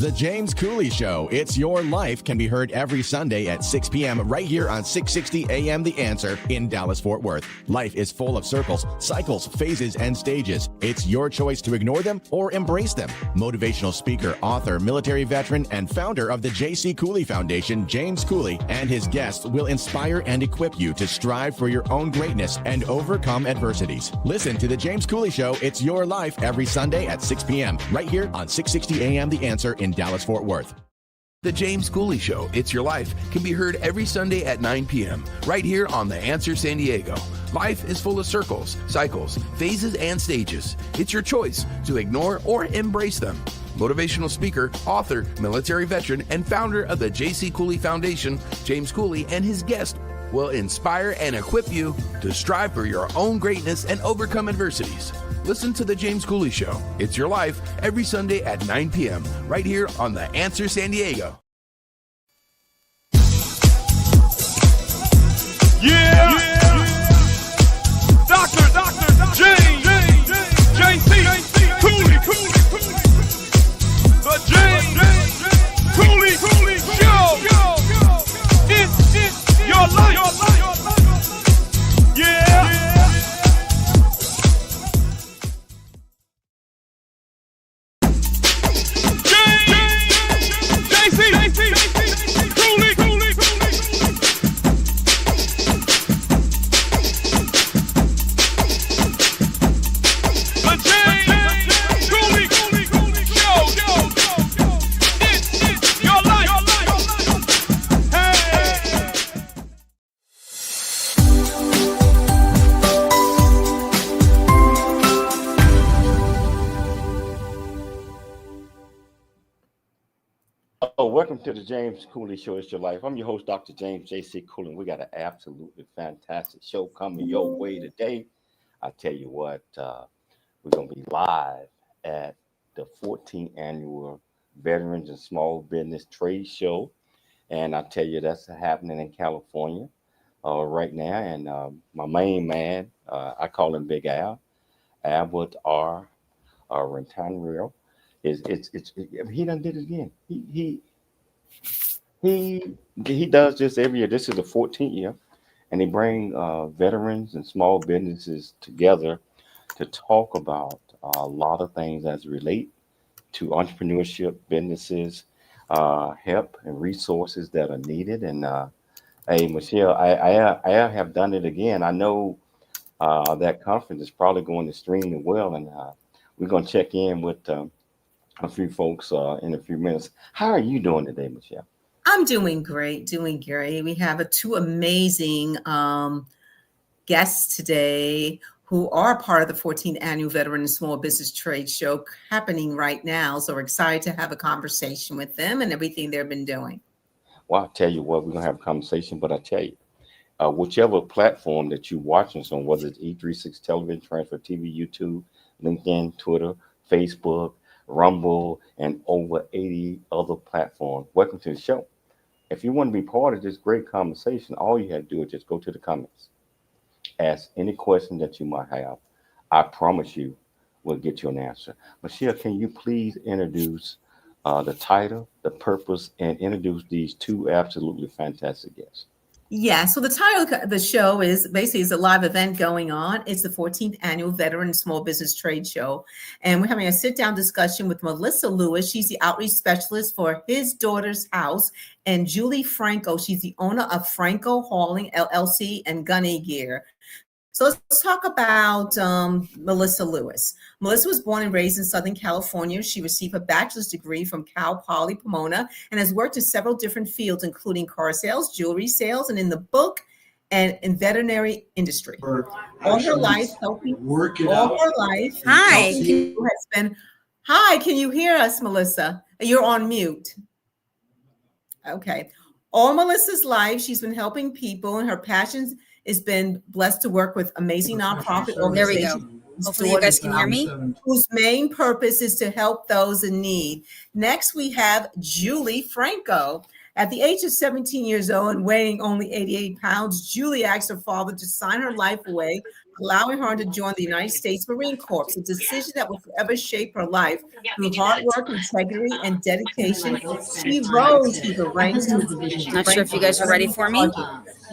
The James Cooley Show, It's Your Life, can be heard every Sunday at 6 p.m. right here on 660 AM The Answer in Dallas-Fort Worth. Life is full of circles, cycles, phases, and stages. It's your choice to ignore them or embrace them. Motivational speaker, author, military veteran, and founder of the J.C. Cooley Foundation, James Cooley, and his guests will inspire and equip you to strive for your own greatness and overcome adversities. Listen to The James Cooley Show, It's Your Life, every Sunday at 6 p.m. right here on 660 AM The Answer in Dallas-Fort Worth. The James Cooley Show, It's Your Life, can be heard every Sunday at 9 p.m. right here on The Answer San Diego. Life is full of circles, cycles, phases, and stages. It's your choice to ignore or embrace them. Motivational speaker, author, military veteran, and founder of the J.C. Cooley Foundation, James Cooley, and his guest will inspire and equip you to strive for your own greatness and overcome adversities. Listen to The James Cooley Show, It's Your Life, every Sunday at 9 p.m. right here on The Answer San Diego. Yeah! Dr. James J.C. Cooley. The James Cooley Show. It's your life. Yeah! Welcome to the James Cooley Show, It's Your Life. I'm your host, Dr. James J.C. Cooley. We got an absolutely fantastic show coming your way today. I tell you what, we're going to be live at the 14th Annual Veterans and Small Business Trade Show. And I tell you, that's happening in California right now. And my main man, I call him Big Al, Albert R. Rentanrio. He done did it again. He does this every year. This is the 14th year, and he bring veterans and small businesses together to talk about a lot of things as relate to entrepreneurship, businesses, help and resources that are needed. And hey, Michelle, I have done it again. I know that conference is probably going extremely well, and we're going to check in with a few folks in a few minutes. How are you doing today, Michelle? I'm doing great. We have two amazing guests today who are part of the 14th Annual Veteran and Small Business Trade Show happening right now. So we're excited to have a conversation with them and everything they've been doing. Well, I'll tell you what, we're going to have a conversation, but I tell you, whichever platform that you're watching us on, whether it's E36 Television, Transfer TV, YouTube, LinkedIn, Twitter, Facebook, Rumble, and over 80 other platforms. Welcome to the show. If you want to be part of this great conversation, all you have to do is just go to the comments. Ask any question that you might have. I promise you we'll get you an answer. Michelle, can you please introduce the title, the purpose, and introduce these two absolutely fantastic guests? Yeah, so the title of the show is basically a live event going on. It's the 14th Annual Veteran and Small Business Trade Show. And we're having a sit-down discussion with Melissa Lewis. She's the outreach specialist for His Daughter's House. And Julie Franco, she's the owner of Franco Hauling, LLC, and Gunny Gear. So let's talk about Melissa Lewis. Melissa was born and raised in Southern California. She received a bachelor's degree from Cal Poly Pomona and has worked in several different fields, including car sales, jewelry sales, and in the book and in veterinary industry. All her life helping all her life. Hi. Hi, can you hear us, Melissa? You're on mute. Okay. All Melissa's life, she's been helping people, and her passions has been blessed to work with amazing nonprofit organizations. There we go. Hopefully you guys can hear me. Whose main purpose is to help those in need. Next, we have Julie Franco. At the age of 17 years old and weighing only 88 pounds, Julie asked her father to sign her life away allowing her to join the United States Marine Corps, a decision that will forever shape her life. Through hard work, integrity, and dedication, she rose through the ranks to the Not sure if you guys are ready for me.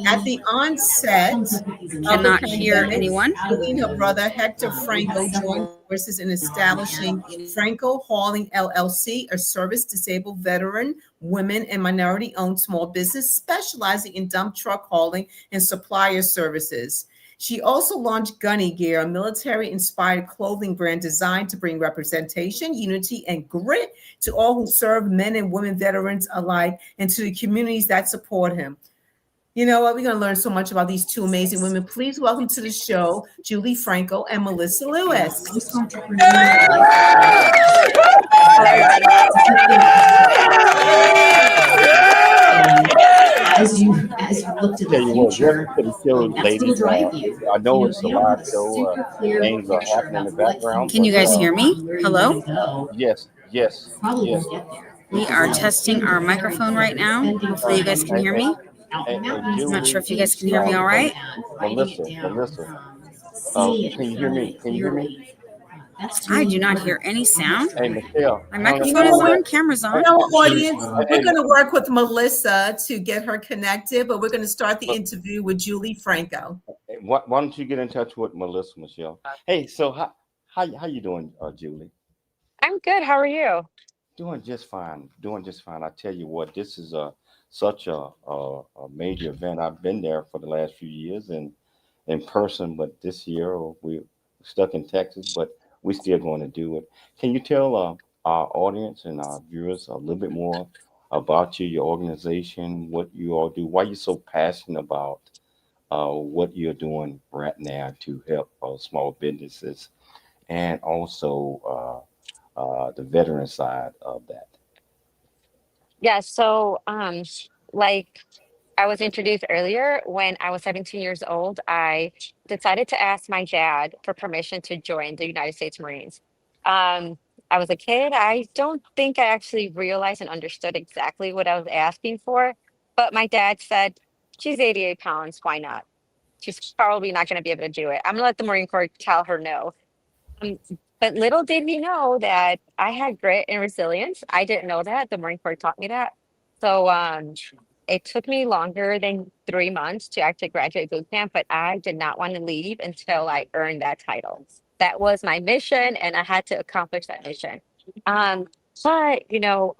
At the onset of the Cannot hear pandemic, anyone. Julie and her brother Hector Franco joined forces in establishing Franco Hauling LLC, a service-disabled veteran, women, and minority-owned small business specializing in dump truck hauling and supplier services. She also launched Gunny Gear, a military-inspired clothing brand designed to bring representation, unity, and grit to all who serve men and women veterans alike and to the communities that support him. You know what? We're going to learn so much about these two amazing women. Please welcome to the show, Julie Franco and Melissa Lewis. As you look to Tell the you what, future, welcome to the show, that's ladies. going to drive you. I know You it's a they don't live have a show. super clear Things are picture happening in the about what background. Can you guys hear me? where you Hello? wanna go. Yes, yes, Probably yes. won't get there. We are testing our microphone right now. Hopefully you guys can hear me. Hey, I'm not sure if you Julie, guys can hear me all right. Melissa, can you hear me? Can you hear me? I do not hear any sound. Hey, Michelle. My microphone is on, camera's on. Our audience, Hey, we're going to work with Melissa to get her connected, but we're going to start the interview with Julie Franco. why don't you get in touch with Melissa, Michelle? Hey, so how you doing, Julie? I'm good. How are you? Doing just fine. Doing just fine. I tell you what, this is such a major event. I've been there for the last few years and in person, but this year we're stuck in Texas, but we're still going to do it. Can you tell our audience and our viewers a little bit more about you, your organization, what you all do, why you're so passionate about what you're doing right now to help small businesses and also the veteran side of that? Yeah, so like I was introduced earlier, when I was 17 years old, I decided to ask my dad for permission to join the United States Marines. Um, I was a kid. I don't think I actually realized and understood exactly what I was asking for, but my dad said, she's 88 pounds, why not? She's probably not going to be able to do it. I'm going to let the Marine Corps tell her no. Um, but little did we know that I had grit and resilience. I didn't know that. The Marine Corps taught me that. So it took me longer than 3 months to actually graduate boot camp, but I did not want to leave until I earned that title. That was my mission, and I had to accomplish that mission. Um, but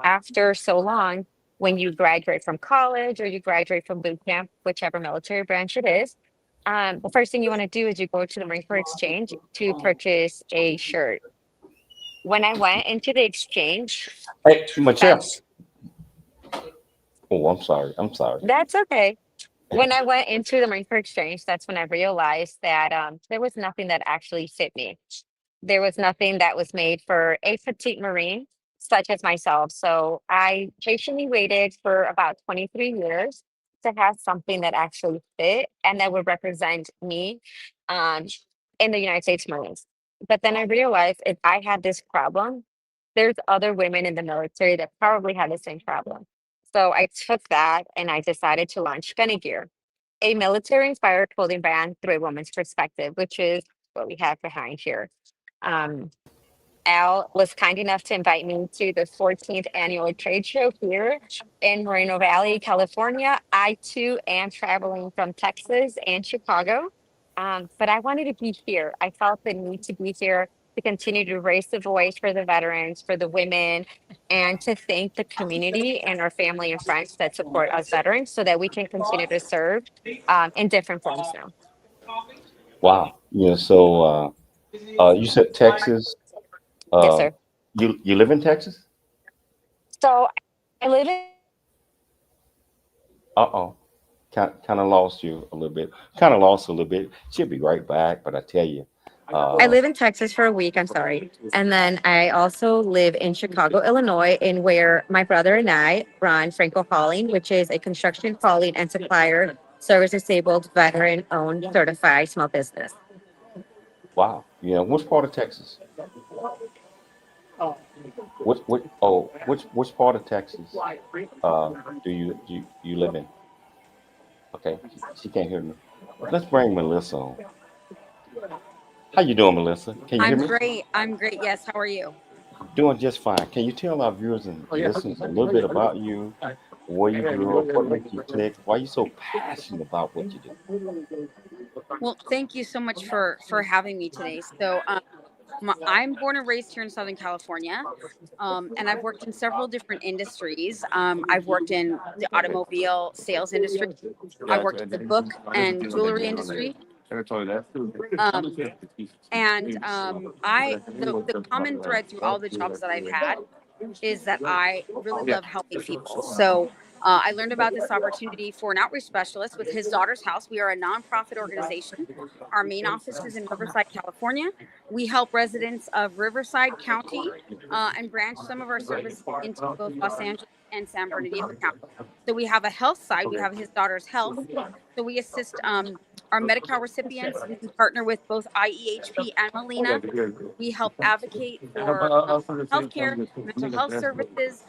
after so long, when you graduate from college or you graduate from boot camp, whichever military branch it is, the first thing you want to do is you go to the Marine Corps Exchange to purchase a shirt. When I went into the exchange, Hey, Michelle. that's Oh, I'm sorry. I'm sorry. that's okay. When I went into the Marine Corps Exchange, that's when I realized that there was nothing that actually fit me. There was nothing that was made for a petite Marine such as myself. So I patiently waited for about 23 years to have something that actually fit and that would represent me um, in the United States Marines. But then I realized if I had this problem, there's other women in the military that probably had the same problem. So I took that and I decided to launch Gunny Gear, a military inspired clothing brand through a woman's perspective, which is what we have behind here. Um, Al was kind enough to invite me to the 14th annual trade show here in Moreno Valley, California. I too am traveling from Texas and Chicago, but I wanted to be here. I felt the need to be here to continue to raise the voice for the veterans, for the women, and to thank the community and our family and friends that support us veterans so that we can continue to serve in different forms now. Wow. Yeah. So you said Texas. Yes, Uh, sir. you live in Texas? So I live in Uh-oh. Kind of lost you a little bit. Kind of lost a little bit. She'll be right back, but I tell you, I live in Texas for a week, I'm sorry. And then I also live in Chicago, Illinois, in where my brother and I run Franco Hauling, which is a construction hauling and supplier service disabled veteran owned certified small business. wow. Yeah. Which part of Texas? Which part of Texas do you live in? Okay, she can't hear me. Let's bring Melissa on. How you doing, Melissa? Can you hear I'm me? great. I'm great. Yes. How are you? Doing just fine. Can you tell our viewers and listeners a little bit about you, where you grew up, what makes you tick, why you so passionate about what you do? Well, thank you so much for having me today. So, I'm born and raised here in Southern California, and I've worked in several different industries. I've worked in the automobile sales industry. I worked in the book and jewelry industry. Um, the common thread through all the jobs that I've had is that I really love helping people. So I learned about this opportunity for an outreach specialist with His Daughter's House. We are a nonprofit organization. Our main office is in Riverside, California. We help residents of Riverside County and branch some of our services into both Los Angeles and San Bernardino County. So we have a health side. We have His Daughter's Health. So we assist our Medi-Cal recipients. We partner with both IEHP and Molina. We help advocate for healthcare, mental health services,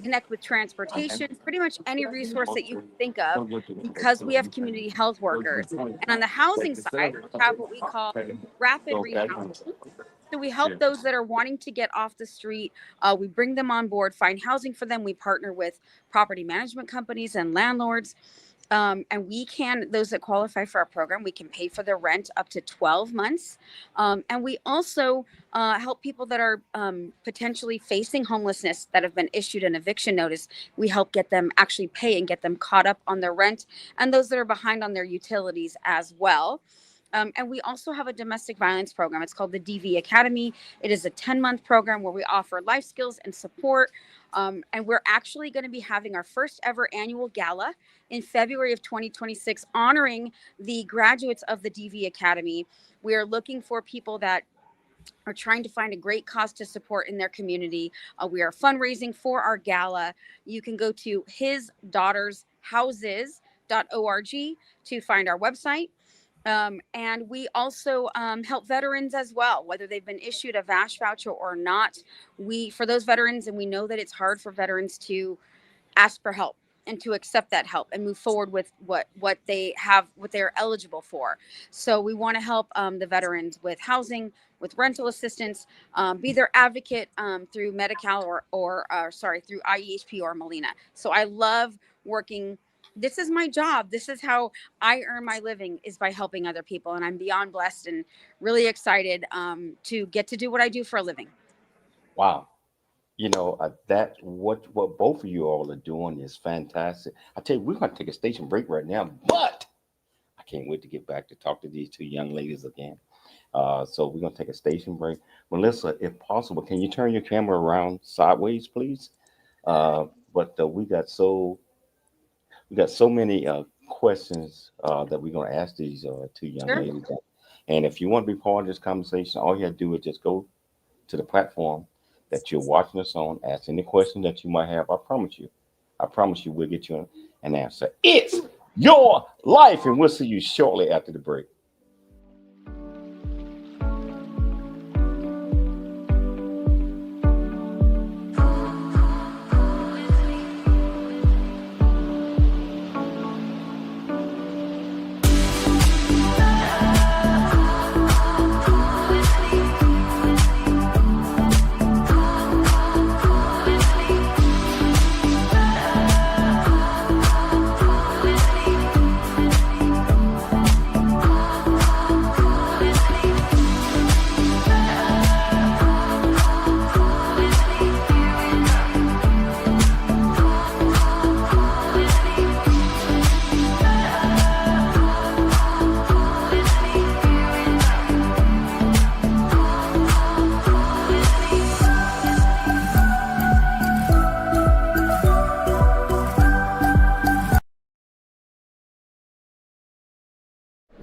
connect with transportation, pretty much any resource that you can think of, because we have community health workers. And on the housing side, we have what we call rapid rehousing. So we help those that are wanting to get off the street. We bring them on board, find housing for them. We partner with property management companies and landlords. And those that qualify for our program, we can pay for their rent up to 12 months. And we also help people that are potentially facing homelessness that have been issued an eviction notice. We help get them actually pay and get them caught up on their rent, and those that are behind on their utilities as well. And we also have a domestic violence program. It's called the DV Academy. It is a 10-month program where we offer life skills and support. And we're actually going to be having our first ever annual gala in February of 2026, honoring the graduates of the DV Academy. We are looking for people that are trying to find a great cause to support in their community. We are fundraising for our gala. You can go to hisdaughtershouses.org to find our website. And we also help veterans as well, whether they've been issued a VASH voucher or not. For those veterans, and we know that it's hard for veterans to ask for help and to accept that help and move forward with what they're eligible for. So we want to help the veterans with housing, with rental assistance, be their advocate through Medi-Cal or through IEHP or Molina. So I love working. This is my job. This is how I earn my living, is by helping other people. And I'm beyond blessed and really excited to get to do what I do for a living. Wow. You know, that what both of you all are doing is fantastic. I tell you, we're going to take a station break right now, but I can't wait to get back to talk to these two young ladies again. So we're going to take a station break. Melissa, if possible, can you turn your camera around sideways, please? But we got so many questions that we're going to ask these two young ladies. And if you want to be part of this conversation, all you have to do is just go to the platform that you're watching us on, ask any question that you might have. I promise you, we'll get you an answer. It's your life, and we'll see you shortly after the break.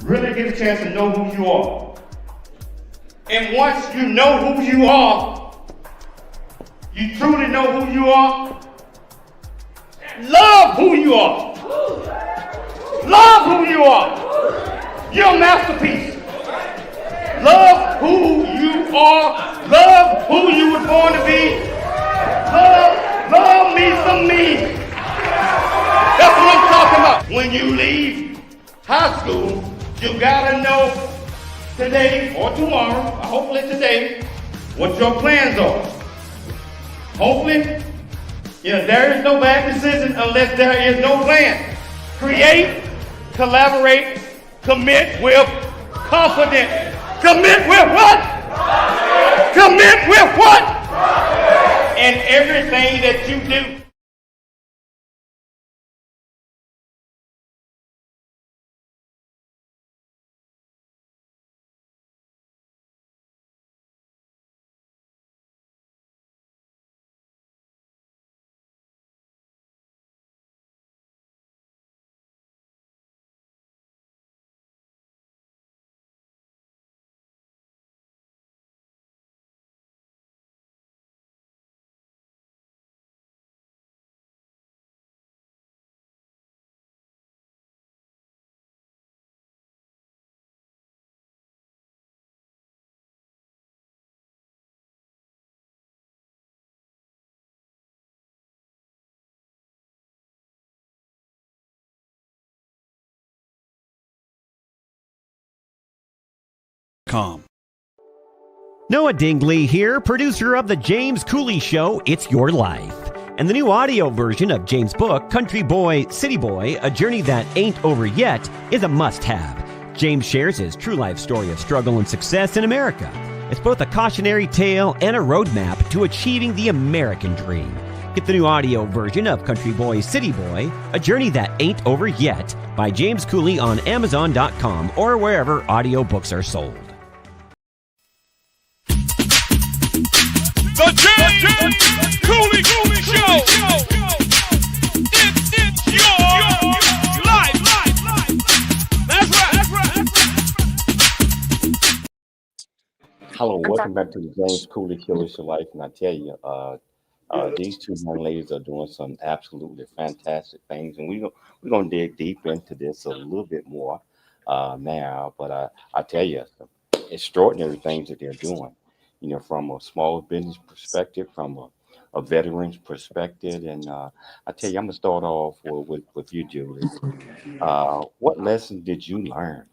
Really get a chance to know who you are. And once you know who you are, you truly know who you are, love who you are. Love who you are. You're a masterpiece. Love who you are. Love who you were born to be. Love me some me. That's what I'm talking about. When you leave high school, you gotta know today or tomorrow, hopefully today, what your plans are. Hopefully, there is no bad decision unless there is no plan. Create, collaborate, commit with confidence. Commit with what? Commit with what? In everything that you do. Noah Dingley here, producer of The James Cooley Show, It's Your Life. And the new audio version of James' book, Country Boy, City Boy, A Journey That Ain't Over Yet, is a must-have. James shares his true life story of struggle and success in America. It's both a cautionary tale and a roadmap to achieving the American dream. Get the new audio version of Country Boy, City Boy, A Journey That Ain't Over Yet by James Cooley on Amazon.com or wherever audiobooks are sold. The James Cooley Show. It's your life. That's right. Hello, welcome back to the James Cooley Show. It's Your Life, and I tell you, these two young ladies are doing some absolutely fantastic things, and we're gonna dig deep into this a little bit more now. But I tell you, some extraordinary things that they're doing. From a small business perspective, from a veteran's perspective, and I tell you, I'm gonna start off with you, Julie. What lesson did you learn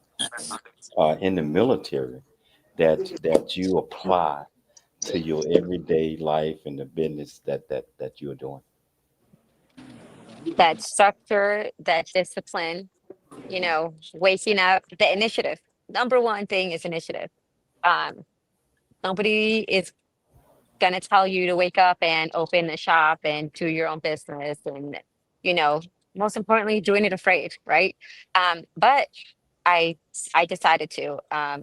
in the military that you apply to your everyday life and the business that you're doing? That structure, that discipline, waking up, the initiative. Number one thing is initiative. Um, Nobody is going to tell you to wake up and open a shop and do your own business and, you know, most importantly, doing it afraid, right? But I I decided to,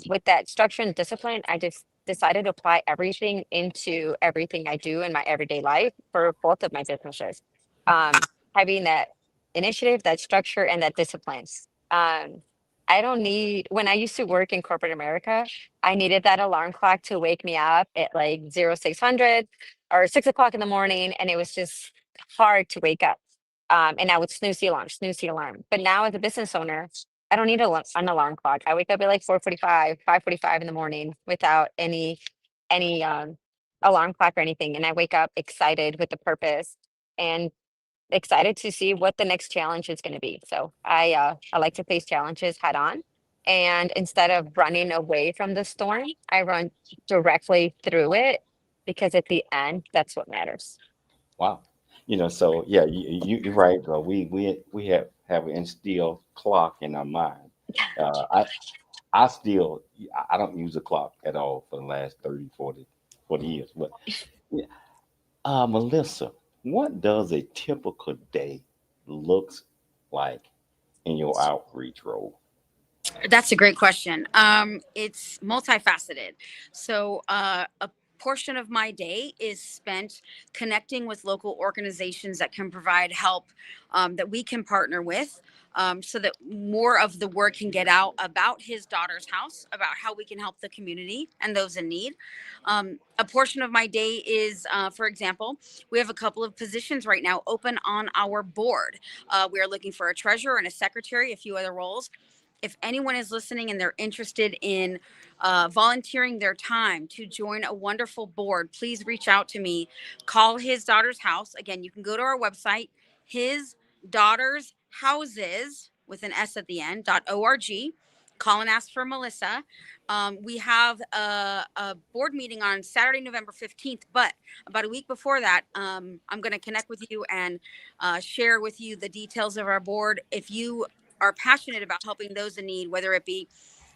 with that structure and discipline, I just decided to apply everything into everything I do in my everyday life for both of my businesses. Having that initiative, that structure, and that discipline. Um, I don't need, when I used to work in corporate America, I needed that alarm clock to wake me up at like 0600 or 6 o'clock in the morning. And it was just hard to wake up. And I would snooze the alarm. But now as a business owner, I don't need an alarm clock. I wake up at like 4:45, 5:45 in the morning without any alarm clock or anything. And I wake up excited with the purpose and excited to see what the next challenge is going to be. So I like to face challenges head on. And instead of running away from the storm, I run directly through it because at the end, that's what matters. Wow. So yeah, you're right. We have an instilled clock in our mind. I still I don't use a clock at all for the last 30, 40 years. But yeah. Melissa, what does a typical day looks like in your outreach role? That's a great question. It's multifaceted. So, a portion of my day is spent connecting with local organizations that can provide help, that we can partner with, so that more of the word can get out about his daughter's house, about how we can help the community and those in need. A portion of my day is, for example, we have a couple of positions right now open on our board. We are looking for a treasurer and a secretary, a few other roles. If anyone is listening and they're interested in volunteering their time to join a wonderful board, please reach out to me. Call His Daughter's House. Again, you can go to our website, His Daughter's Houses with an S at the end, .org. call and ask for Melissa. We have a board meeting on Saturday, November 15th, but about a week before that, I'm going to connect with you and share with you the details of our board. If you are passionate about helping those in need, whether it be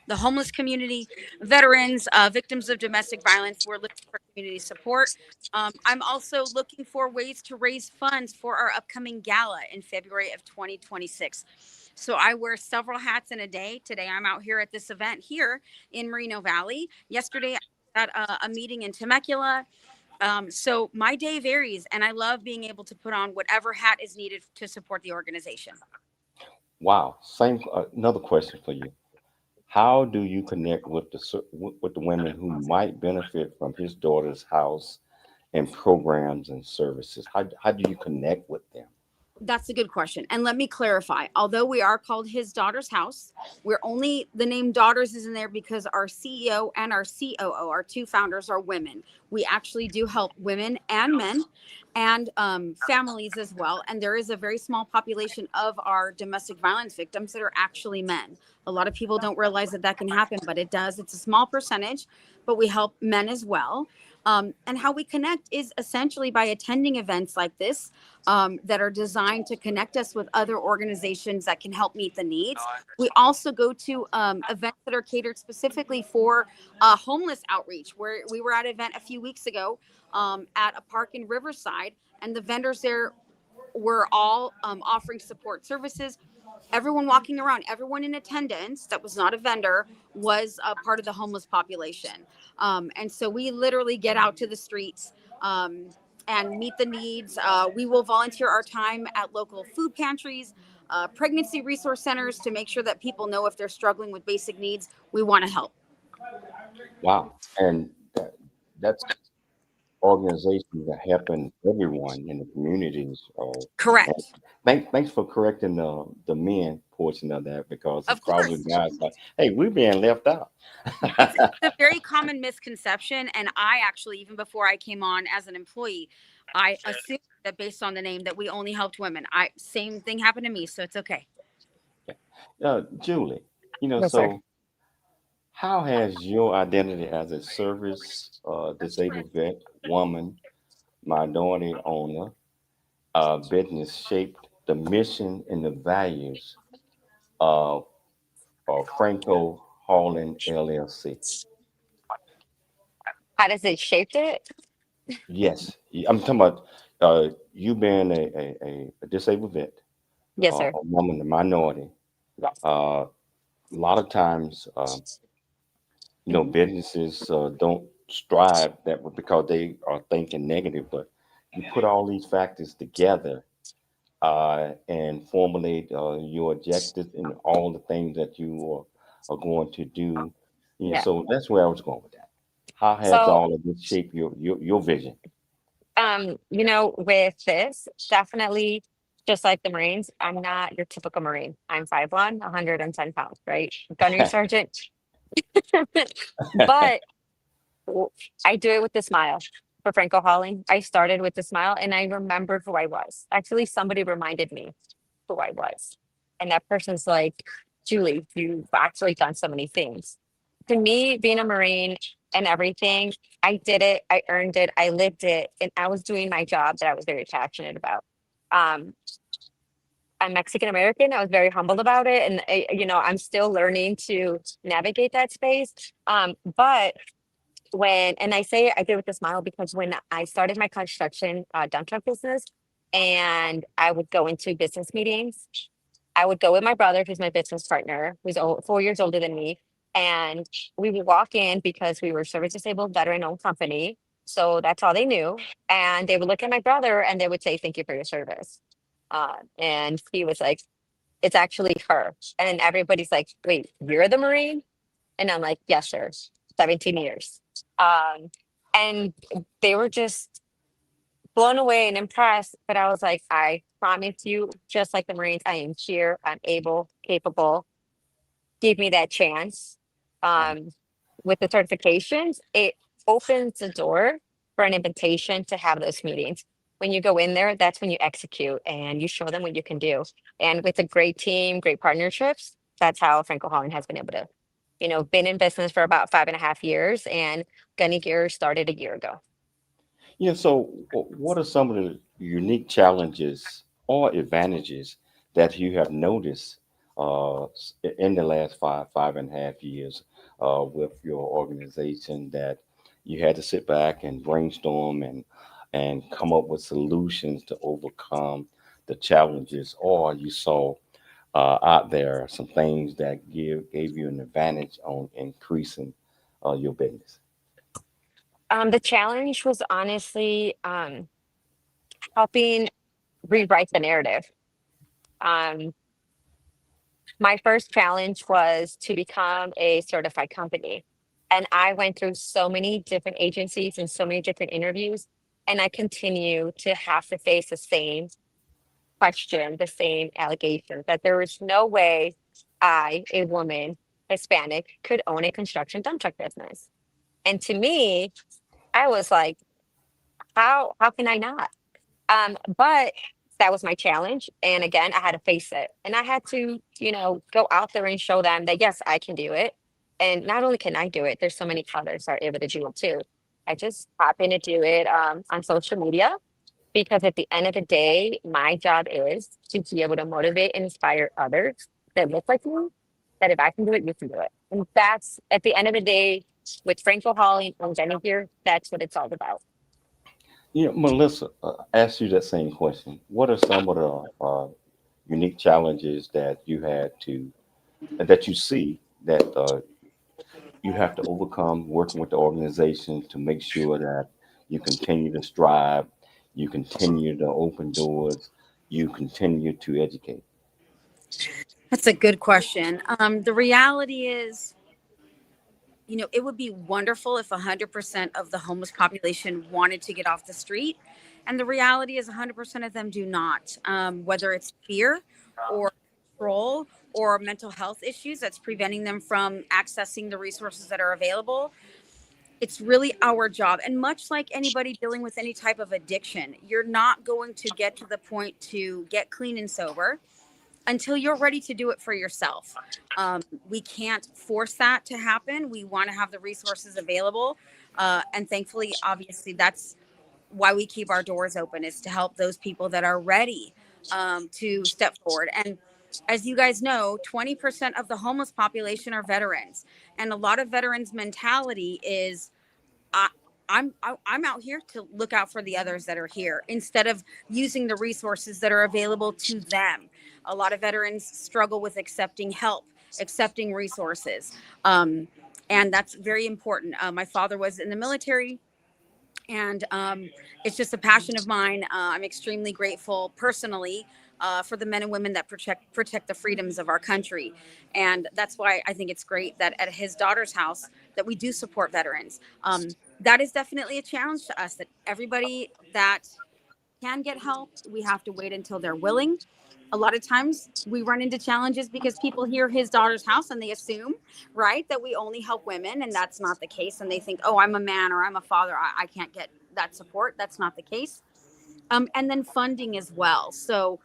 the homeless community, veterans, victims of domestic violence, we're looking for community support. I'm also looking for ways to raise funds for our upcoming gala in February of 2026. So I wear several hats in a day. Today, I'm out here at this event here in Moreno Valley. Yesterday, I was at a meeting in Temecula. So my day varies, and I love being able to put on whatever hat is needed to support the organization. Wow. Same. Another question for you. How do you connect with the women who might benefit from his daughter's house and programs and services? How do you connect with them? That's a good question. And let me clarify. Although we are called His Daughter's House, we're only, the name Daughters is in there because our CEO and our COO, our two founders, are women. We actually do help women and men and families as well. And there is a very small population of our domestic violence victims that are actually men. A lot of people don't realize that that can happen, but it does. It's a small percentage, but we help men as well. And how we connect is essentially by attending events like this that are designed to connect us with other organizations that can help meet the needs. We also go to events that are catered specifically for homeless outreach, where we were at an event a few weeks ago at a park in Riverside, and the vendors there were all offering support services. Everyone walking around, everyone in attendance that was not a vendor was a part of the homeless population. And so we literally get out to the streets and meet the needs. We will volunteer our time at local food pantries, pregnancy resource centers to make sure that people know if they're struggling with basic needs. We want to help. Wow. And that's organizations that helping everyone in the communities. Correct. Thanks for correcting the men portion of that, because Of it's probably course. guys like, hey, we're being left out. It's a very common misconception. And I actually, even before I came on as an employee, I assumed that based on the name that we only helped women. Same thing happened to me, so it's okay. Julie, Yes, sir. so how has your identity as a service disabled vet, woman, minority owner, business shaped the mission and the values of Franco Hauling LLC? How does it shape it? Yes, I'm talking about you being a disabled vet, Yes, sir. a woman, a minority. Yes. A lot of times, businesses don't strive that way because they are thinking negative, but you put all these factors together and formulate your objectives and all the things that you are going to do. Yeah. So that's where I was going with that. How has So, all of this shaped your vision? with this, definitely just like the Marines, I'm not your typical Marine. I'm 5'1", 110 pounds, right? Gunnery sergeant. But I do it with a smile. For Franco Hauling, I started with a smile and I remembered who I was. Actually, somebody reminded me who I was. And that person's like, Julie, you've actually done so many things. To me, being a Marine and everything, I did it, I earned it, I lived it, and I was doing my job that I was very passionate about. Um, I'm Mexican American. I was very humble about it, and I'm still learning to navigate that space. But and I say I did it with a smile because when I started my construction dump truck business, and I would go into business meetings, I would go with my brother, who's my business partner, who's 4 years older than me. And we would walk in because we were service disabled veteran owned company. So that's all they knew. And they would look at my brother and they would say, thank you for your service. And he was like, it's actually her. And everybody's like, wait, you're the Marine? And I'm like, yes, sir. 17 years. And they were just blown away and impressed. But I was like, I promise you, just like the Marines, I am here. I'm able, capable. Give me that chance. With the certifications, it opens the door for an invitation to have those meetings. When you go in there, that's when you execute and you show them what you can do. And with a great team, great partnerships, that's how Franco Holland has been able to been in business for about 5.5 years, and Gunny Gear started a year ago. Yeah, so what are some of the unique challenges or advantages that you have noticed in the last 5.5 years with your organization that you had to sit back and brainstorm and come up with solutions to overcome the challenges, or you saw out there some things that gave you an advantage on increasing your business? The challenge was honestly helping rewrite the narrative. Um, my first challenge was to become a certified company. And I went through so many different agencies and so many different interviews. And I continue to have to face the same question, the same allegation that there was no way I, a woman, Hispanic, could own a construction dump truck business. And to me, I was like, how can I not? But that was my challenge. And again, I had to face it. And I had to, go out there and show them that yes, I can do it. And not only can I do it, there's so many others that are able to do it too. I just happen to do it on social media because at the end of the day, my job is to be able to motivate and inspire others that look like me, that if I can do it, you can do it. And that's at the end of the day, with Franco Hauling and Jenny here, that's what it's all about. Melissa, asked you that same question. What are some of the unique challenges that you had to that you see that you have to overcome working with the organization to make sure that you continue to strive, you continue to open doors, you continue to educate? That's a good question. The reality is, it would be wonderful if 100% of the homeless population wanted to get off the street. And the reality is 100% of them do not, whether it's fear or control or mental health issues that's preventing them from accessing the resources that are available. It's really our job. And much like anybody dealing with any type of addiction, you're not going to get to the point to get clean and sober until you're ready to do it for yourself. We can't force that to happen. We want to have the resources available. And thankfully, obviously, that's why we keep our doors open, is to help those people that are ready to step forward. And as you guys know, 20% of the homeless population are veterans. And a lot of veterans' mentality is, I, I'm out here to look out for the others that are here instead of using the resources that are available to them. A lot of veterans struggle with accepting help, accepting resources. And that's very important. My father was in the military, and it's just a passion of mine. I'm extremely grateful personally for the men and women that protect the freedoms of our country. And that's why I think it's great that at his daughter's house that we do support veterans. That is definitely a challenge to us, that everybody that can get help, we have to wait until they're willing. A lot of times we run into challenges because people hear his daughter's house and they assume, right, that we only help women, and that's not the case. And they think, oh, I'm a man or I'm a father, I can't get that support. That's not the case. And then funding as well. So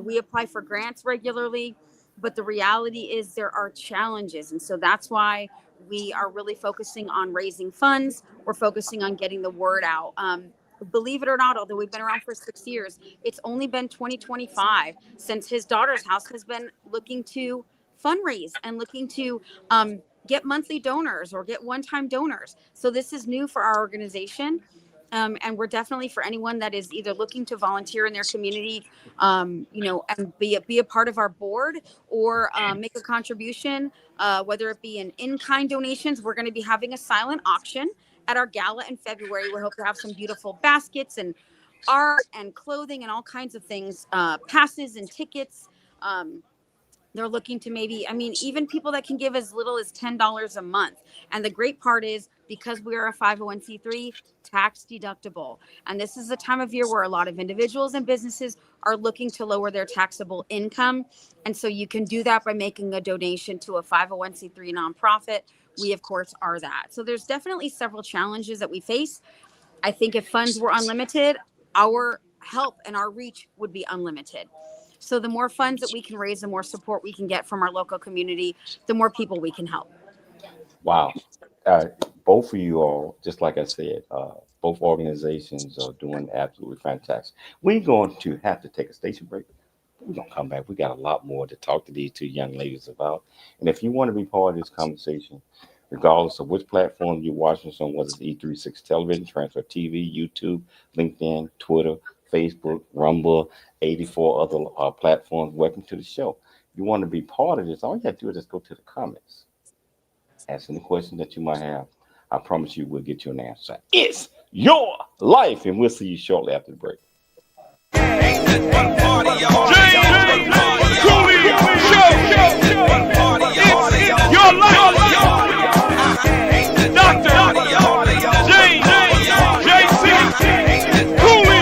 we apply for grants regularly, but the reality is there are challenges. And so that's why we are really focusing on raising funds. We're focusing on getting the word out. Believe it or not, although we've been around for 6 years, it's only been 2025 since his daughter's house has been looking to fundraise and looking to get monthly donors or get one-time donors. So this is new for our organization. And we're definitely, for anyone that is either looking to volunteer in their community, and be a part of our board, or make a contribution, whether it be in-kind donations. We're going to be having a silent auction at our gala in February. We hope to have some beautiful baskets and art and clothing and all kinds of things, passes and tickets. They're looking to even people that can give as little as $10 a month. And the great part is, because we are a 501c3, tax deductible. And this is the time of year where a lot of individuals and businesses are looking to lower their taxable income. And so you can do that by making a donation to a 501c3 nonprofit. We, of course, are that. So there's definitely several challenges that we face. I think if funds were unlimited, our help and our reach would be unlimited. So the more funds that we can raise, the more support we can get from our local community, the more people we can help. Wow. Uh, Both of you all, just like I said, both organizations are doing absolutely fantastic. We're going to have to take a station break. We're going to come back. We got a lot more to talk to these two young ladies about. And if you want to be part of this conversation, regardless of which platform you're watching us on, whether it's E36 Television, Transfer TV, YouTube, LinkedIn, Twitter, Facebook, Rumble, 84 other platforms, welcome to the show. If you want to be part of this, all you have to do is just go to the comments, ask any question that you might have. I promise you we'll get you an answer. It's your life, and we'll see you shortly after the break. Your life. Dr. James J.C. Cooley.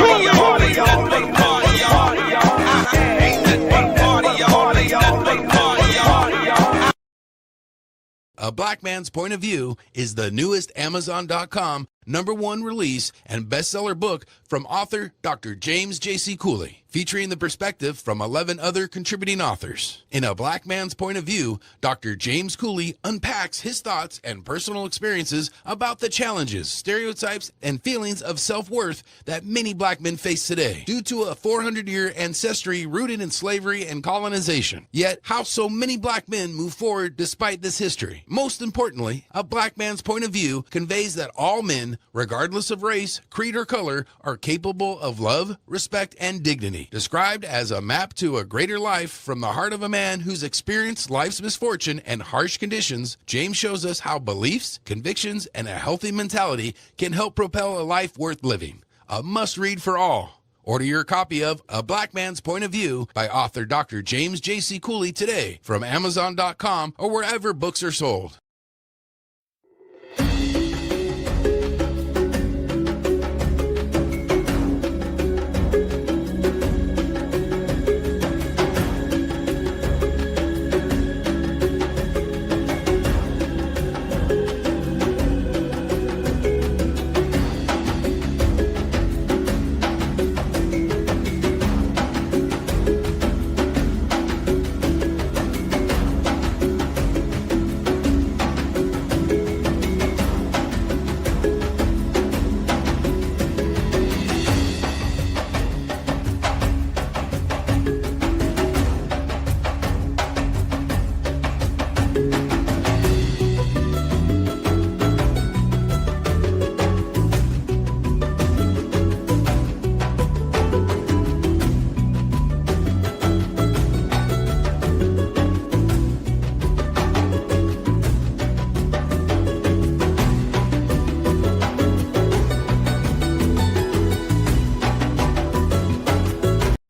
A Black Man's Point of View is the newest Amazon.com #1 release and bestseller book from author Dr. James J.C. Cooley, featuring the perspective from 11 other contributing authors. In A Black Man's Point of View, Dr. James Cooley unpacks his thoughts and personal experiences about the challenges, stereotypes, and feelings of self-worth that many black men face today due to a 400-year ancestry rooted in slavery and colonization. Yet, how so many black men move forward despite this history. Most importantly, A Black Man's Point of View conveys that all men, regardless of race, creed, or color, are capable of love, respect, and dignity. Described as a map to a greater life from the heart of a man who's experienced life's misfortune and harsh conditions, James shows us how beliefs, convictions, and a healthy mentality can help propel a life worth living. A must-read for all. Order your copy of A Black Man's Point of View by author Dr. James J.C. Cooley today from Amazon.com or wherever books are sold.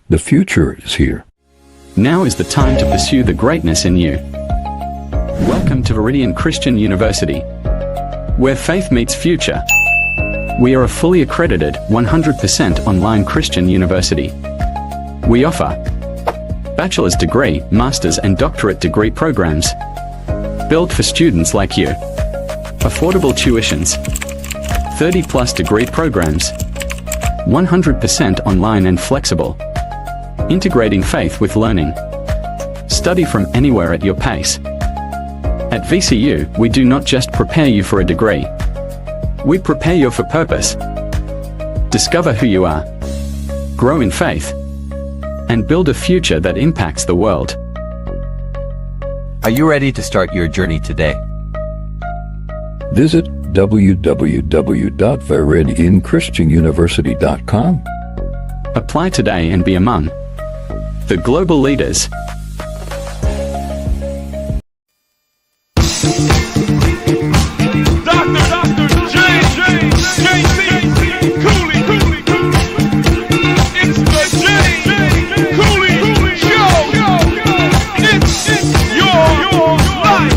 The future is here. Now is the time to pursue the greatness in you. Welcome to Viridian Christian University, where faith meets future. We are a fully accredited, 100% online Christian university. We offer bachelor's degree, master's and doctorate degree programs, built for students like you. Affordable tuitions, 30+ degree programs, 100% online and flexible. Integrating faith with learning. Study from anywhere at your pace. At VCU, we do not just prepare you for a degree. We prepare you for purpose. Discover who you are. Grow in faith. And build a future that impacts the world. Are you ready to start your journey today? Visit www.viridianchristianuniversity.com. Apply today and be among the global leaders. Dr. James J.C. Cooley. It's the James Cooley Show. It's your life.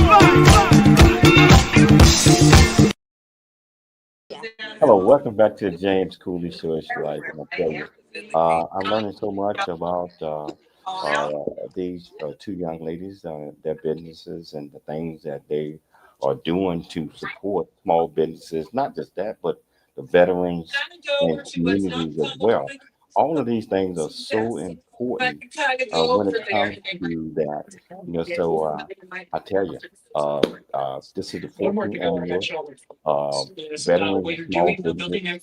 Hello, welcome back to the James Cooley Show. It's your life, and I tell you, I'm learning so much about these two young ladies, their businesses, and the things that they are doing to support small businesses. Not just that, but the veterans and communities as well. all of these things are so important when it comes to that. I tell you, uh, this is the 14th annual uh, Veterans Small Business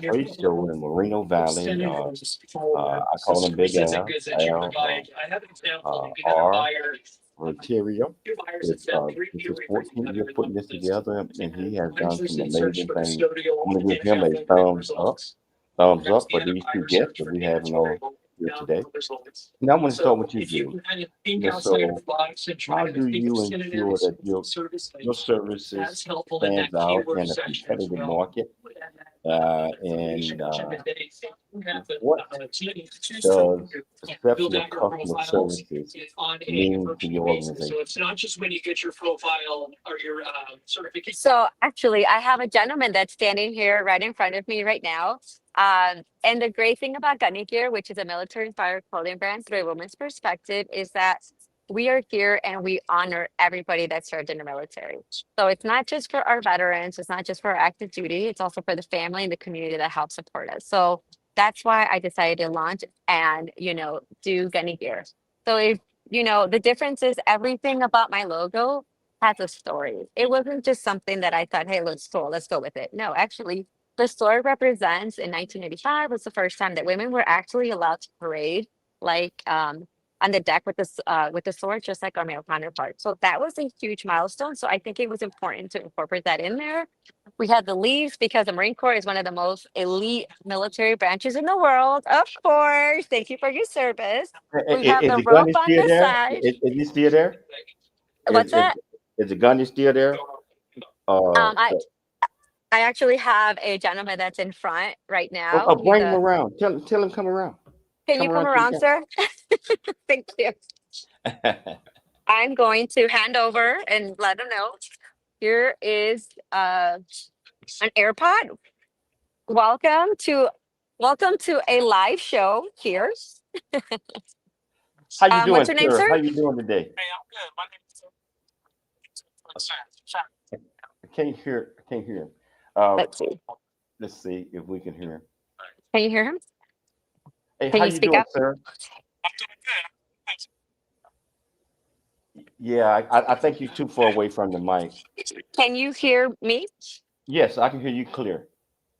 Trade Show in Moreno Valley. I call him Big R. Ontario. It's his 14th year putting this together, and he has done some amazing things. I'm going to give him a thumbs up for these two guests that we have on here today. Now I want to start with you, Julie. So how do you ensure that your services stands out in a competitive market? And what does exceptional customer services mean to your organization? So actually, I have a gentleman that's standing here right in front of me right now. And the great thing about Gunny Gear, which is a military-inspired clothing brand through a woman's perspective, is that we are here and we honor everybody that served in the military. So it's not just for our veterans, it's not just for our active duty, it's also for the family and the community that helps support us. So that's why I decided to launch and, do Gunny Gear. So if, the difference is everything about my logo has a story. It wasn't just something that I thought, hey, let's go with it. No, actually, the story represents in 1985 was the first time that women were actually allowed to parade like on the deck with the sword, just like our male counterparts. So that was a huge milestone. So I think it was important to incorporate that in there. We had the leaves because the Marine Corps is one of the most elite military branches in the world. Of course. Thank you for your service. We have Is the the gun rope on still the there? side. Is he still there? What's Is, that? is the gun still there? Uh, I actually have a gentleman that's in front right now. He's Bring him a. around. Tell him come around. Can you Come come around to around, sir? Thank you. the I'm going to hand over and let them know. Here is an AirPod. Welcome to a live show here. How you doing, What's your name, sir? sir? How you doing today? I can't hear him. Let's see. Let's see if we can hear him. Can you hear him? Hey, Can how you you speak doing, up? sir? Yeah, I think you're too far away from the mic. Can you hear me? Yes, I can hear you clear.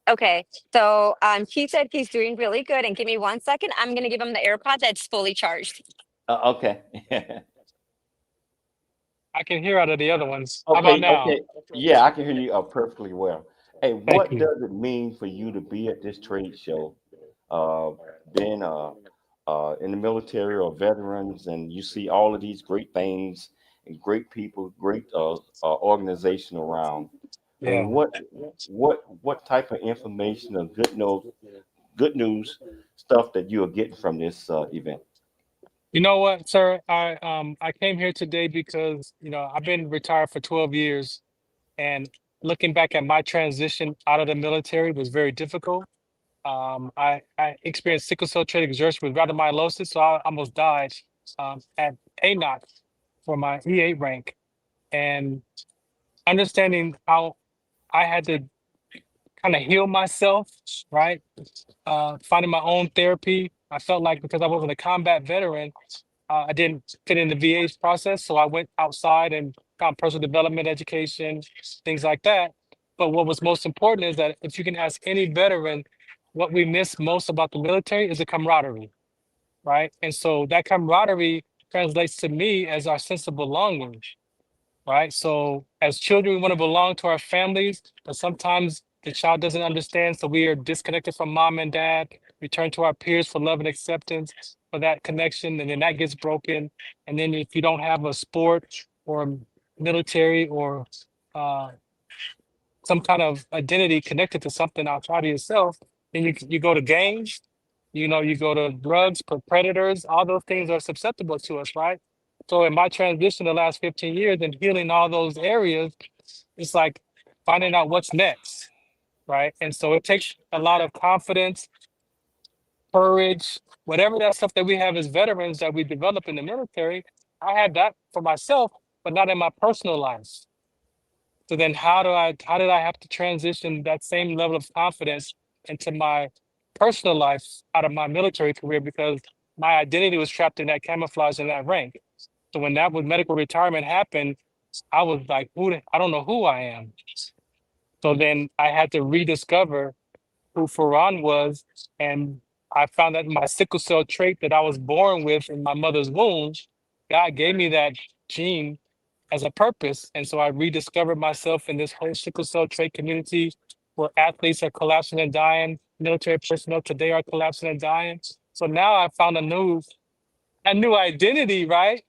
Okay. So he said he's doing really good. And give me 1 second. I'm gonna give him the AirPod that's fully charged. Okay. I can hear out of the other ones. How about now? Okay. Yeah, I can hear you perfectly well. Hey, Thank what you. does it mean for you to be at this trade show, being in the military or veterans, and you see all of these great things and great people, great organization around? Yeah. What type of information or good news stuff that you are getting from this event? You know what, sir? I came here today because, I've been retired for 12 years, and looking back at my transition out of the military was very difficult. I experienced sickle cell trait exertion with rhabdomyolysis, so I almost died at ANOC for my E8 rank. And understanding how I had to kind of heal myself, right? Finding my own therapy. I felt like because I wasn't a combat veteran, I didn't fit in the VA's process. So I went outside and found personal development education, things like that. But what was most important is that if you can ask any veteran, what we miss most about the military is the camaraderie, right? And so that camaraderie translates to me as our sense of belonging, right? So as children, we want to belong to our families, but sometimes the child doesn't understand. So we are disconnected from mom and dad, we turn to our peers for love and acceptance for that connection. And then that gets broken. And then if you don't have a sport or military or uh, some kind of identity connected to something outside of yourself, then you go to gangs, you go to drugs, predators, all those things are susceptible to us, right? So in my transition the last 15 years and healing all those areas, it's like finding out what's next, right? And so it takes a lot of confidence, courage, whatever that stuff that we have as veterans that we develop in the military. I had that for myself, but not in my personal life. So then how did I have to transition that same level of confidence into my personal life out of my military career because my identity was trapped in that camouflage and that rank. So when that was medical retirement happened, I was like, I don't know who I am. So then I had to rediscover who Farhan was. And I found that my sickle cell trait that I was born with in my mother's womb, God gave me that gene as a purpose. And so I rediscovered myself in this whole sickle cell trait community where athletes are collapsing and dying, military personnel today are collapsing and dying. So now I found a new identity, right?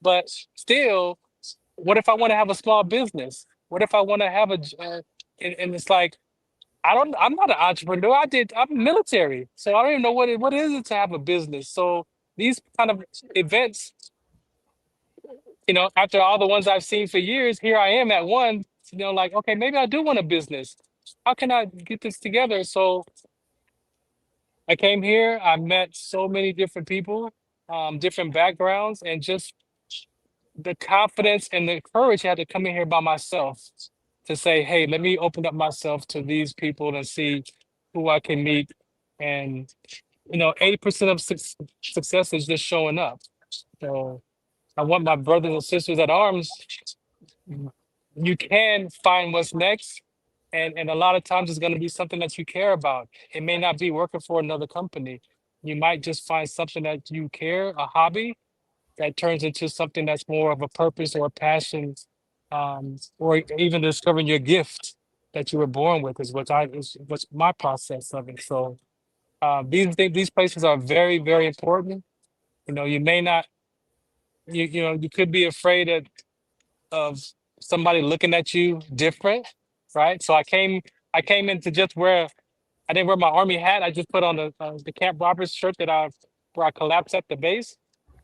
But still, what if I want to have a small business? What if I want to have and it's like, I'm not an entrepreneur. I'm military. So I don't even know what is it to have a business. So these kind of events, after all the ones I've seen for years, here I am at one, like, okay, maybe I do want a business. How can I get this together? So I came here, I met so many different people, different backgrounds, and just the confidence and the courage I had to come in here by myself to say, hey, let me open up myself to these people and see who I can meet. And, 80% of success is just showing up. So I want my brothers and sisters at arms. You can find what's next. And a lot of times it's going to be something that you care about. It may not be working for another company. You might just find something that you care, a hobby, that turns into something that's more of a purpose or a passion, or even discovering your gift that you were born with is what's my process of it. So these places are very, very important. You may not, you could be afraid of somebody looking at you different, right? So I came into just where I didn't wear my army hat. I just put on the Camp Roberts shirt where I collapsed at the base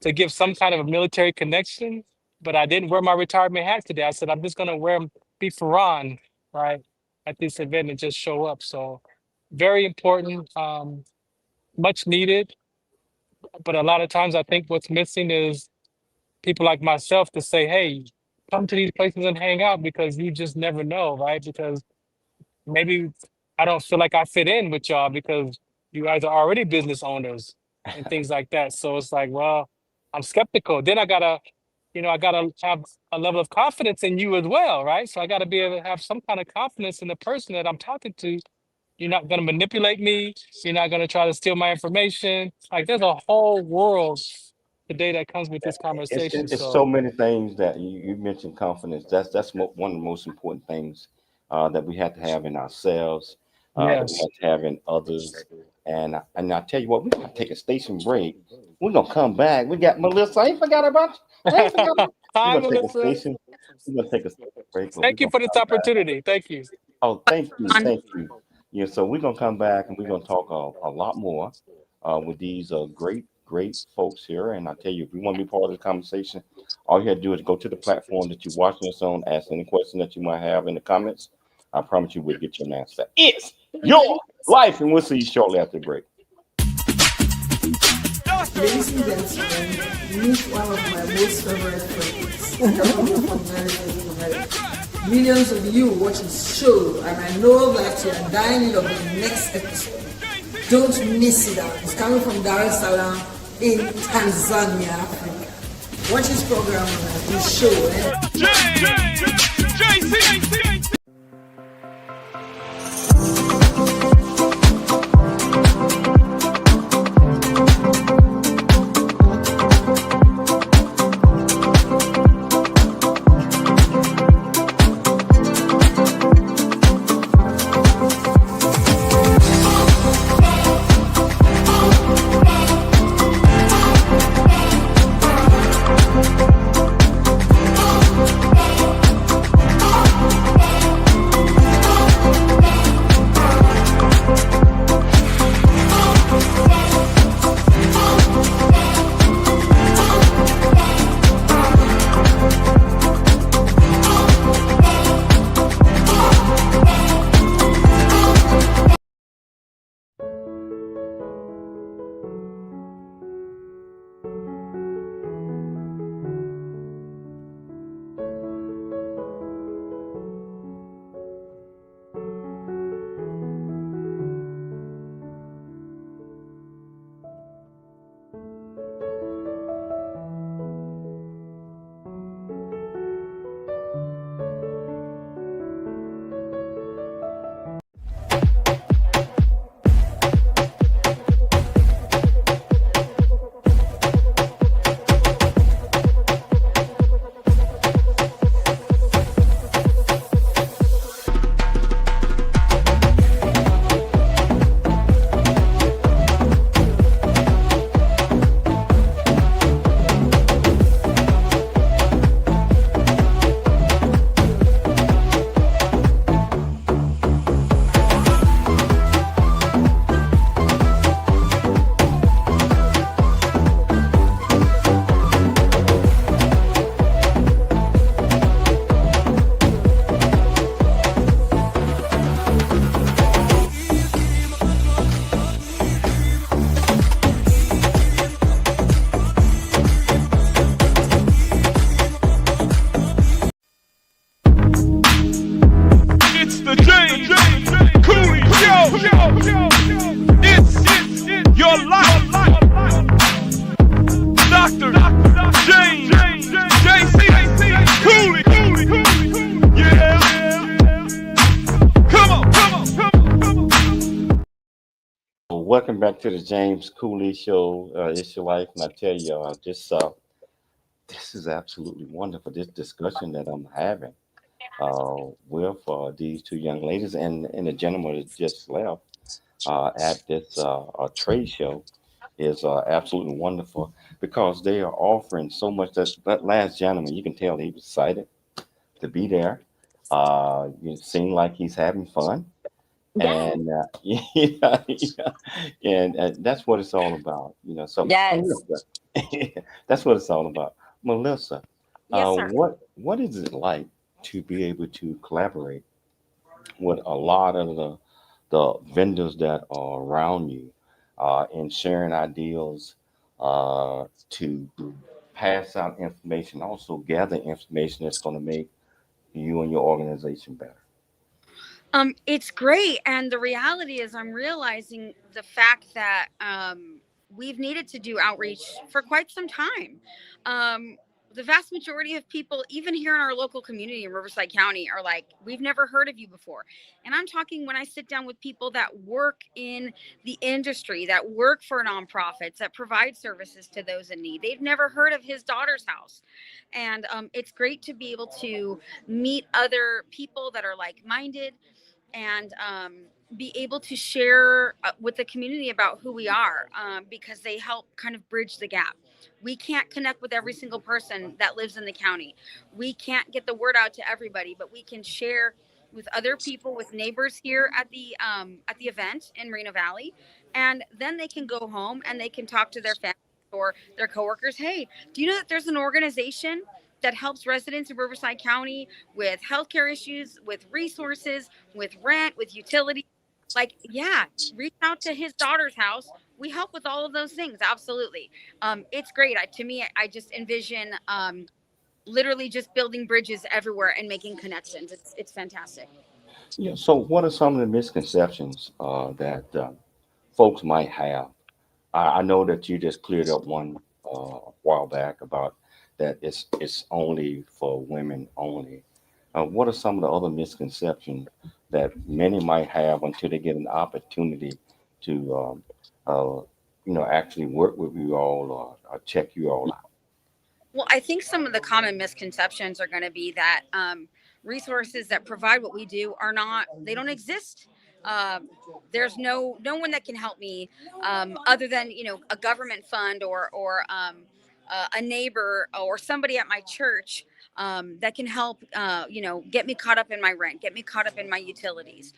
to give some kind of a military connection. But I didn't wear my retirement hat today. I said, I'm just going to be Farhan, right, at this event and just show up. So very important, much needed. But a lot of times I think what's missing is people like myself to say, hey, come to these places and hang out because you just never know, right? Because maybe I don't feel like I fit in with y'all because you guys are already business owners and things like that. So it's like, well, I'm skeptical. Then I gotta have a level of confidence in you as well, right? So I gotta be able to have some kind of confidence in the person that I'm talking to. You're not gonna manipulate me. You're not gonna try to steal my information. Like there's a whole world today that comes with this conversation. It's so many things that you mentioned confidence. That's one of the most important things that we have to have in ourselves, that we have to have in others. And I tell you what, we're gonna take a station break. We're gonna come back. We got Melissa. I ain't forgot about you. Hi, We're gonna Melissa. take a break. Thank you for this opportunity. Thank you. Oh, thank you. Yeah, so we're gonna come back and we're gonna talk a lot more with these great folks here. And I tell you, if you want to be part of the conversation, all you have to do is go to the platform that you're watching us on, ask any question that you might have in the comments. I promise you we'll get you an answer. It's your life, and we'll see you shortly after the break. Ladies and gentlemen, meet one of my most favorite friends. Millions of you watch this show, and I know that you are dying of the next episode. Don't miss it out. It's coming from Dar es Salaam in Tanzania, Africa. Watch this program on this show. welcome back to the James Cooley Show. It's your life, and I tell you, this is absolutely wonderful. This discussion that I'm having with these two young ladies and the gentleman that just left at this trade show is absolutely wonderful because they are offering so much. That last gentleman, you can tell he was excited to be there. It seemed like he's having fun, Yes. and yeah, yeah, and that's what it's all about, So, Yes. Melissa, that's what it's all about. Melissa, Yes, sir. what is it like to be able to collaborate with a lot of the vendors that are around you, and sharing ideas to pass out information, also gather information that's going to make you and your organization better? It's great, and the reality is, I'm realizing the fact that we've needed to do outreach for quite some time. The vast majority of people, even here in our local community in Riverside County, are like, "We've never heard of you before." And I'm talking when I sit down with people that work in the industry, that work for nonprofits, that provide services to those in need. They've never heard of his daughter's house, and it's great to be able to meet other people that are like-minded and be able to share with the community about who we are, because they help kind of bridge the gap. We can't connect with every single person that lives in the county. We can't get the word out to everybody, but we can share with other people, with neighbors here at the event in Moreno Valley, and then they can go home and they can talk to their families or their coworkers. Hey, do you know that there's an organization that helps residents in Riverside County with healthcare issues, with resources, with rent, with utilities? Like, yeah, reach out to his daughter's house. We help with all of those things. Absolutely. It's great. To me, I just envision literally just building bridges everywhere and making connections. It's fantastic. Yeah. So, what are some of the misconceptions that folks might have? I know that you just cleared up one a while back about that it's only for women only. What are some of the other misconceptions that many might have until they get an opportunity to, actually work with you all or check you all out? Well, I think some of the common misconceptions are going to be that resources that provide what we do are not, they don't exist. Um, there's no one that can help me other than a government fund or a neighbor or somebody at my church that can help get me caught up in my rent, get me caught up in my utilities.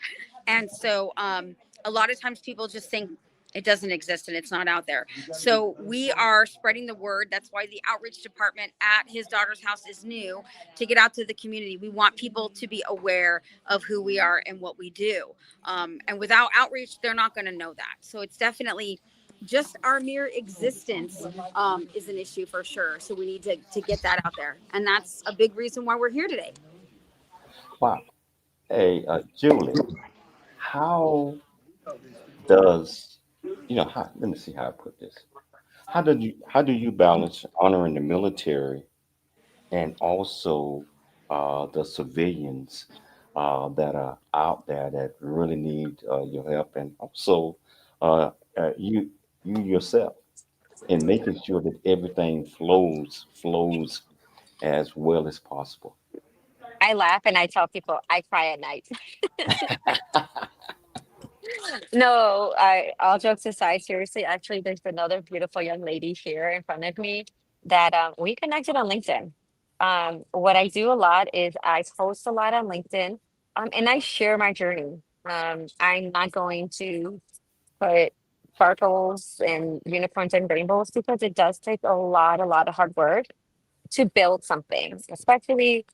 And so a lot of times people just think it doesn't exist and it's not out there. So we are spreading the word. That's why the outreach department at his daughter's house is new, to get out to the community. We want people to be aware of who we are and what we do. And without outreach, they're not going to know that. So it's definitely just our mere existence is an issue for sure. So we need to get that out there. And that's a big reason why we're here today. Wow. Hey, Julie, how does let me see how I put this. How do you balance honoring the military and also the civilians that are out there that really need your help, and also you yourself, in making sure that everything flows as well as possible? I laugh and I tell people I cry at night. No, all jokes aside, seriously, actually, there's another beautiful young lady here in front of me that we connected on LinkedIn. What I do a lot is I post a lot on LinkedIn, and I share my journey. I'm not going to put sparkles and unicorns and rainbows because it does take a lot of hard work to build something, especially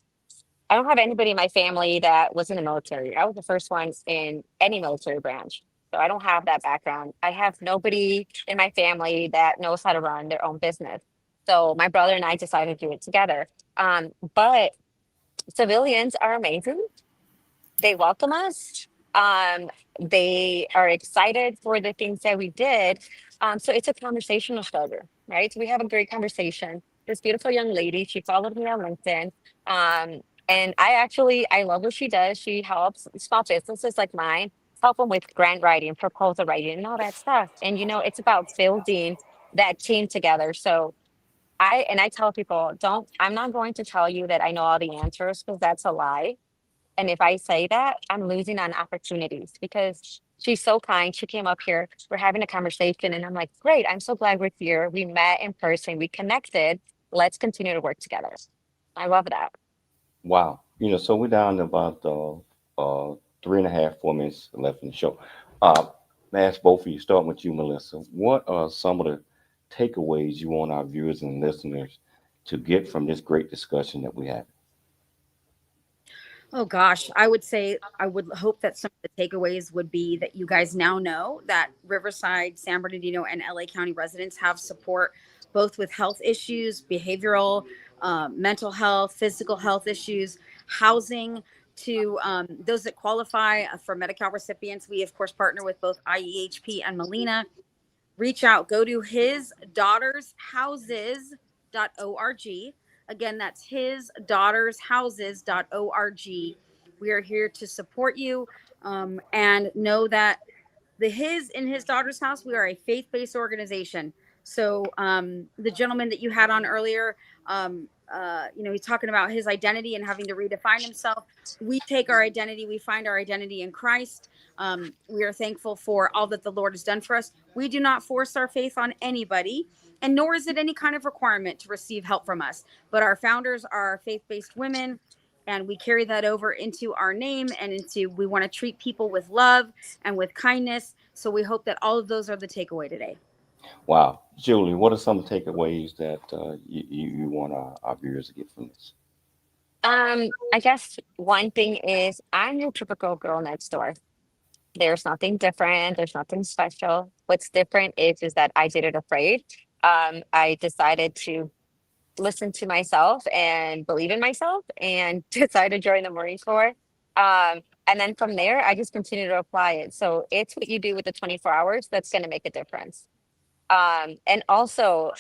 I don't have anybody in my family that was in the military. I was the first one in any military branch. So I don't have that background. I have nobody in my family that knows how to run their own business. So my brother and I decided to do it together. But civilians are amazing. They welcome us. They are excited for the things that we did. So it's a conversational starter, right? We have a great conversation. This beautiful young lady, she followed me on LinkedIn. And I love what she does. She helps small businesses like mine help them with grant writing, proposal writing, and all that stuff. And it's about building that team together. So I tell people, I'm not going to tell you that I know all the answers because that's a lie. And if I say that, I'm losing on opportunities because she's so kind. She came up here, we're having a conversation, and I'm like, great, I'm so glad we're here. We met in person, we connected. Let's continue to work together. I love that. Wow. So we're down to about 3.5, 4 minutes left in the show. Uh, I ask both of you, starting with you, Melissa. What are some of the takeaways you want our viewers and listeners to get from this great discussion that we had? Oh gosh, I would say I would hope that some of the takeaways would be that you guys now know that Riverside, San Bernardino, and LA County residents have support both with health issues, behavioral, mental health, physical health issues, housing. To those that qualify for Medi-Cal recipients, we of course partner with both IEHP and Molina. Reach out, go to his daughters houses.org. Again, that's his daughters houses.org. We are here to support you, and know that in his daughter's house, we are a faith-based organization. So the gentleman that you had on earlier, he's talking about his identity and having to redefine himself. We take our identity, we find our identity in Christ. We are thankful for all that the Lord has done for us. We do not force our faith on anybody, and nor is it any kind of requirement to receive help from us. But our founders are faith-based women, and we carry that over into our name and we want to treat people with love and with kindness. So we hope that all of those are the takeaway today. Wow. Julie, what are some takeaways that you want our viewers to get from this? I guess one thing is I'm your typical girl next door. There's nothing different. There's nothing special. What's different is that I did it afraid. I decided to listen to myself and believe in myself and decided to join the Marine Corps. And then from there, I just continue to apply it. So it's what you do with the 24 hours that's going to make a difference. And also,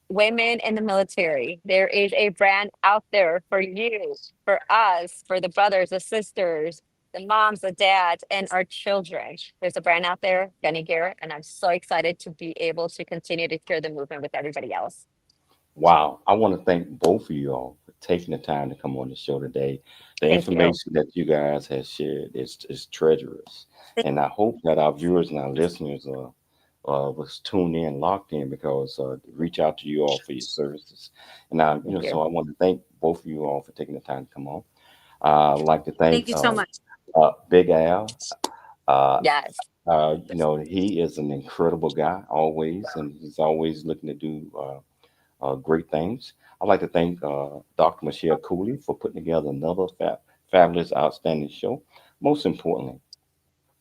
women in the military, there is a brand out there for you, for us, for the brothers, the sisters, the moms, the dads, and our children. There's a brand out there, Gunny, and I'm so excited to be able to continue to share the movement with everybody else. Wow. I want to thank both of you all for taking the time to come on the show today. The Thank you. information that you guys have shared is treacherous. And I hope that our viewers and our listeners was tuned in, locked in, because reach out to you all for your services. And so I want to thank both of you all for taking the time to come on. I'd like to thank you so much. Big Al. Yes. He is an incredible guy always, and he's always looking to do great things. I'd like to thank Dr. Michelle Cooley for putting together another fabulous, outstanding show. Most importantly,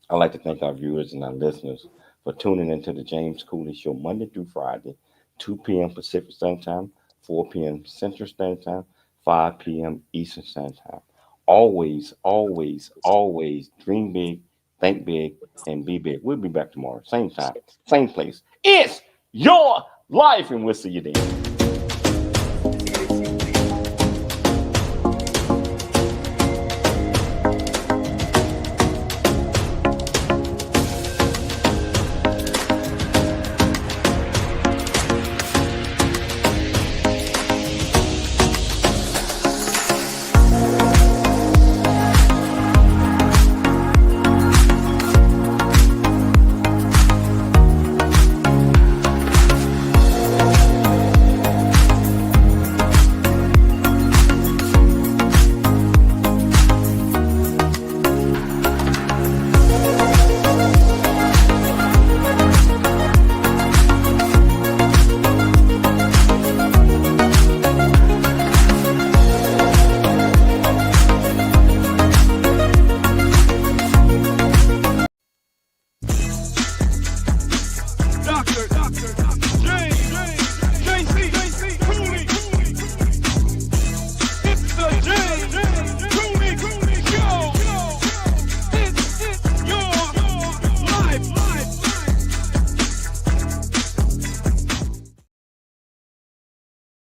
I'd like to thank our viewers and our listeners for tuning into the James Cooley Show Monday through Friday, 2 p.m. Pacific Standard Time, 4 p.m. Central Standard Time, 5 p.m. Eastern Standard Time. Always, always, always dream big, think big, and be big. We'll be back tomorrow, same time, same place. It's your life, and we'll see you then.